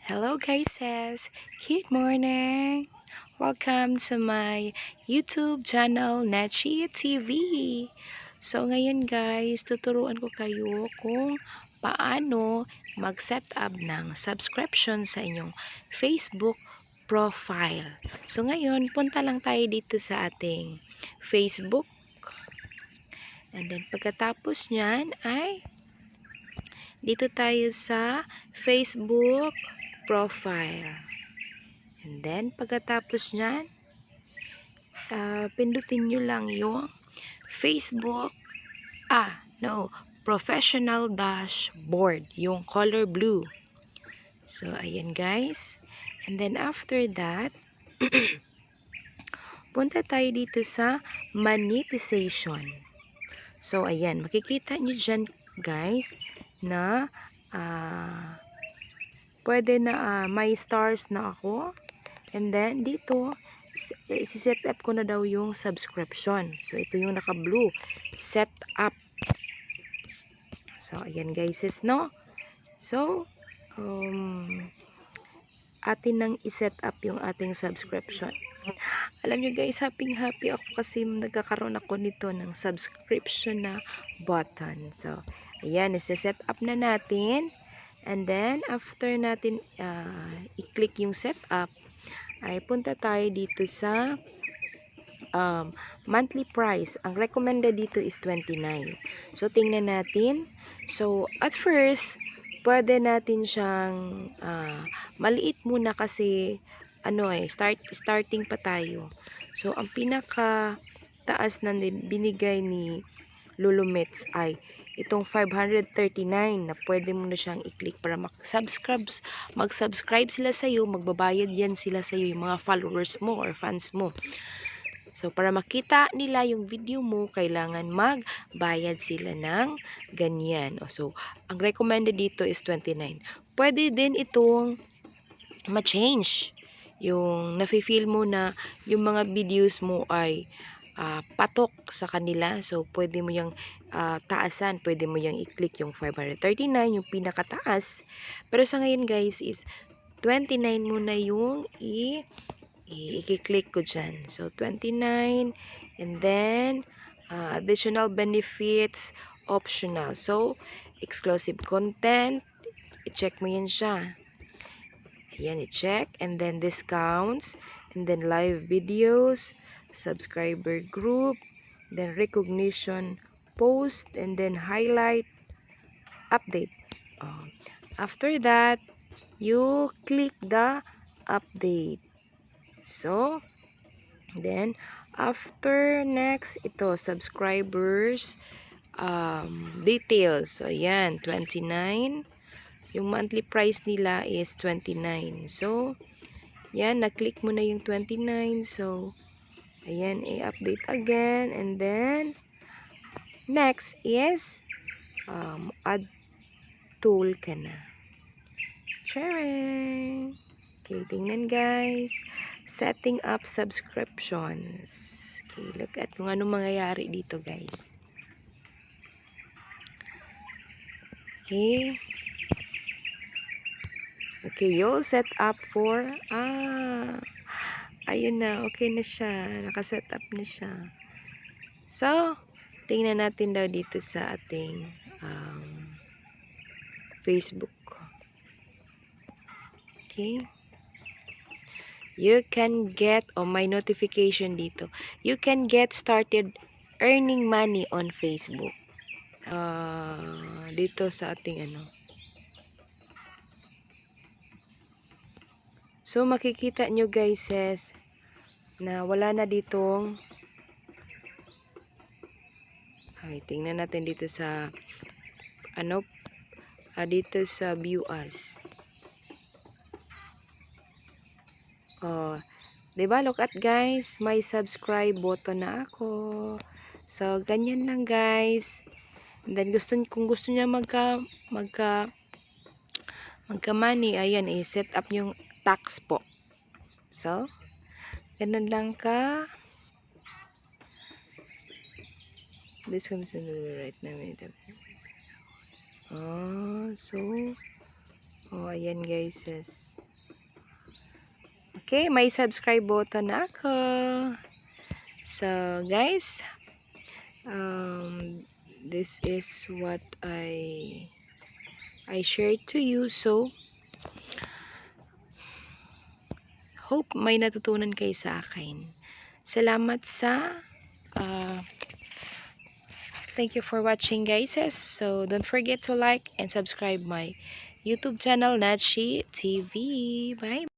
Hello guys, good morning! Welcome to my YouTube channel, Nachi TV. So ngayon guys, tuturuan ko kayo kung paano mag-set up ng subscription sa inyong Facebook profile. So ngayon, punta lang tayo dito sa ating Facebook. And then pagkatapos nyan ay dito tayo sa Facebook profile. And then, pagkatapos nyan, pindutin nyo lang yung Facebook, professional dashboard, yung color blue. So, ayan guys. And then, after that, punta tayo dito sa monetization. So, ayan, makikita nyo dyan guys, na pwede na may stars na ako. And then, dito, set up ko na daw yung subscription. So, ito yung naka-blue. Set up. So, ayan guys, no? So, atin nang i-set up yung ating subscription. Alam nyo guys, happy ako kasi nagkakaroon ako nito ng subscription na button. So, ayan, isi-set up na natin. And then, after natin i-click yung set up, ay punta tayo dito sa monthly price. Ang recommended dito is 29. So, tingnan natin. So, at first, pwede natin siyang maliit muna kasi starting pa tayo. So, ang pinaka taas na binigay ni Lulumets ay itong 539 na pwede mo na siyang i-click para mag-subscribe sila sa iyo, magbabayad yan sila sa iyo, yung mga followers mo or fans mo. So, para makita nila yung video mo, kailangan magbayad sila ng ganyan. So, ang recommended dito is 29. Pwede din itong ma-change. Yung nafe-feel mo na yung mga videos mo ay patok sa kanila. So, pwede mo yung taasan. Pwede mo yung i-click yung 539, yung pinakataas. Pero sa ngayon guys is 29 muna yung i-click ko dyan. So, 29. And then, additional benefits, optional. So, exclusive content. I-check mo yan siya. Ayan, i-check. And then, discounts. And then, live videos. Subscriber group. Then, recognition post. And then, highlight. Update. After that, you click the update. So, then, after next, ito, subscribers, details. So, ayan, 29. Yung monthly price nila is 29. So, yan, na-click mo na yung 29. So, ayan, i-update again. And then, next is, add tool ka na. Sharing. Okay, tingnan guys. Setting up subscriptions. Okay, look at kung anong mangyayari dito guys. Okay. Okay, you'll set up for, ayun na, okay na siya. Nakaset up na siya. So, tingnan natin daw dito sa ating Facebook. Okay. You can get, may notification dito. You can get started earning money on Facebook. Dito sa ating So, makikita nyo guys na wala na ditong tingnan natin dito sa dito sa view as. Diba? Look at guys, may subscribe button na ako. So, ganyan lang guys. And then, kung gusto niya magka money, ayan, set up yung tax po. So, ganun lang ka. This comes in the right now. So, ayan guys. Okay, may subscribe button na ako. So, guys, this is what I shared to you. So, hope may natutunan kayo sa akin. Salamat thank you for watching, guys. So, don't forget to like and subscribe my YouTube channel, Natshi TV. Bye.